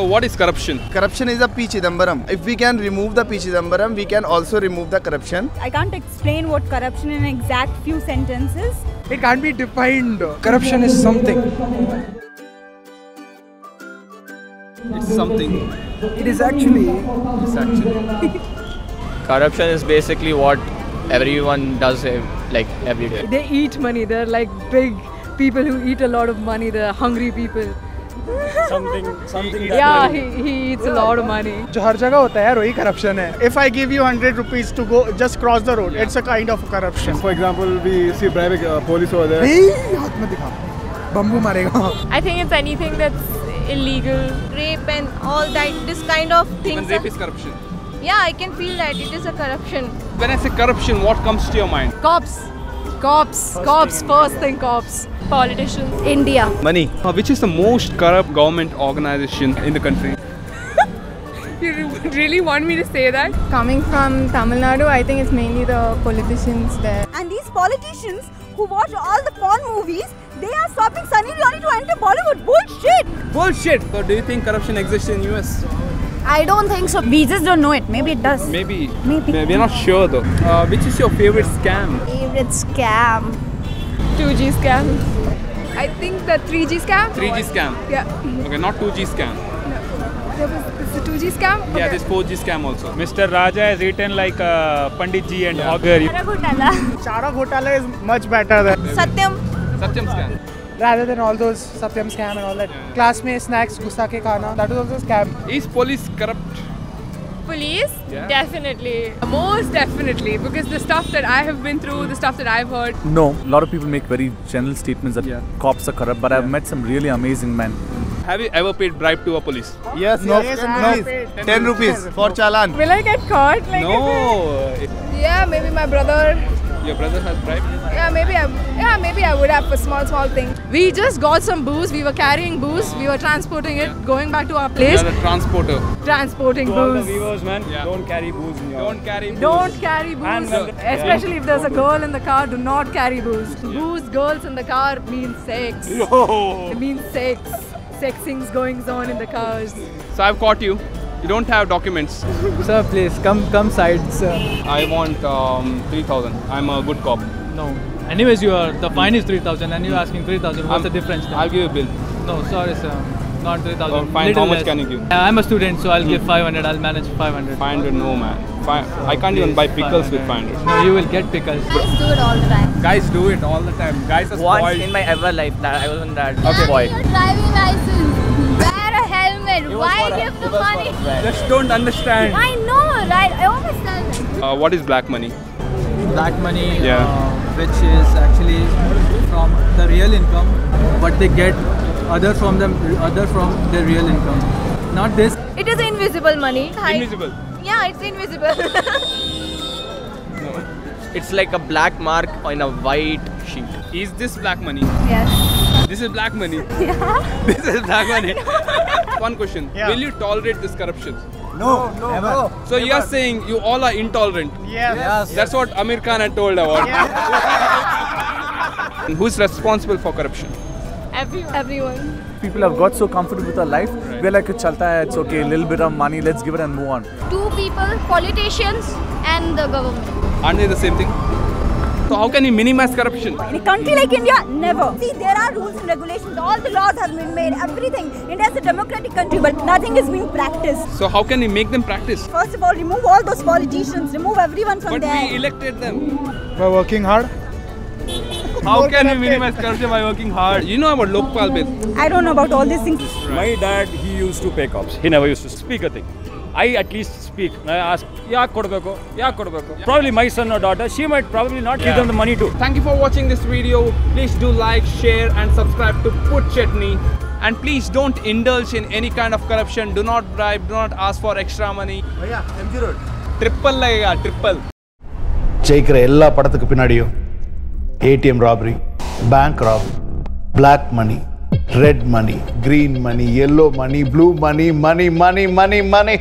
So what is corruption? Corruption is a P. Chidambaram. If we can remove the P. Chidambaram, we can also remove the corruption. I can't explain what corruption in exact few sentences. It can't be defined. Corruption is something. It's something. It is actually. Corruption is basically what everyone does like every day. They eat money. They're like big people who eat a lot of money. They're hungry people. Something. Yeah, he eats a lot of money. जो हर जगह होता है वही corruption है. If I give you 100 rupees to go just cross the road, it's a kind of corruption. For example, we see bribing police over there. हाथ में दिखा. Bamboo मारेगा. I think it's anything that's illegal, rape and all that. This kind of things. Even rape is corruption. Yeah, I can feel that it is a corruption. When I say corruption, what comes to your mind? Cops. First thing cops. Politicians. India. Money. Which is the most corrupt government organization in the country? You really want me to say that? Coming from Tamil Nadu, I think it's mainly the politicians there. And these politicians who watch all the porn movies, they are stopping Sunny Leone to enter Bollywood. Bullshit! So do you think corruption exists in US? I don't think so. We just don't know it. Maybe it does. Maybe. We're not sure though. Which is your favorite scam? Favorite scam. 2G scam. I think the 3G scam. 3G scam? Yeah. Okay, not 2G scam. It's a 2G scam? Yeah, Okay. there's 4G scam also. Mr. Raja has eaten like Pandit Ji and Augur. Chara Ghotala is much better than Satyam. Satyam scam. Rather than all those Satyam scam and all that. Class में snacks गुस्सा के खाना. That was also a scam. Is police corrupt? Police? Yeah. Definitely. Most definitely. Because the stuff that I have been through, the stuff that I've heard. No, a lot of people make very general statements that cops are corrupt, but I've met some really amazing men. Have you ever paid bribe to a police? Yes, no. 10 rupees for challan. Will I get caught? Like No. Yeah, maybe my brother. Your brother has bribed? Yeah, maybe I would have for small thing. We just got some booze. We were carrying booze. We were transporting it, going back to our place. You're a transporter. Transporting To all the booze. viewers, man, Yeah. don't carry booze in your. Don't carry booze. Don't carry booze. And when the- Especially if there's a girl in the car, do not carry booze. Booze, girls in the car means sex. It means sex. Sexing's going on in the cars. So I've caught you. You don't have documents. Sir, please come side, sir. I want 3,000. I'm a good cop. No. Anyways, the fine is 3,000 and you're asking 3,000. What's the difference then? I'll give you a bill. No, sorry, sir. Not 3,000. Oh, fine. How much can you give? I'm a student, so I'll give 500. I'll manage 500. 500, no man. I can't even buy pickles with 500. No, you will get pickles. Guys do it all the time. Guys do it all the time. Guys are Once spoiled. in my ever life, I wasn't that Okay. spoiled. Your driving license. Wear a helmet. Why give the money? Just don't understand. I know, right? I always tell them. What is black money? Black money, Yeah. which is actually from the real income, but they get other from their real income. Not this. It is invisible money. Invisible. Yeah, it's invisible. It's like a black mark on a white sheet. Is this black money? Yes. This is black money. This is black money. One question. Yeah. Will you tolerate this corruption? No, never. So you are saying you all are intolerant. yes. That's what Amir Khan had told about. Who's responsible for corruption? Everyone. People have got so comfortable with our life. We're like, chalta hai, it's okay, a little bit of money, let's give it and move on. Two people, politicians and the government. Aren't they the same thing? So how can you minimize corruption? In a country like India, never. See, there are rules and regulations. All the laws have been made. Everything. India is a democratic country, but nothing is being practiced. So how can you make them practice? First of all, remove all those politicians. Remove everyone from But there. we elected them. By working hard. How can you minimize corruption by working hard? You know about Lokpal Bill? I don't know about all these things. My dad, he used to pay cops. He never used to speak a thing. I at least speak. I ask, probably my son or daughter, she might probably not give them the money too. Thank you for watching this video. Please do like, share and subscribe to Put Chutney. And please don't indulge in any kind of corruption. Do not bribe, do not ask for extra money. Oh yeah, MG Road. Triple lagega, triple. ஜெயிக்கிற எல்லா படத்துக்கு பின்னாடியும் ATM robbery, bank rob, black money, red money, green money, yellow money, blue money, money.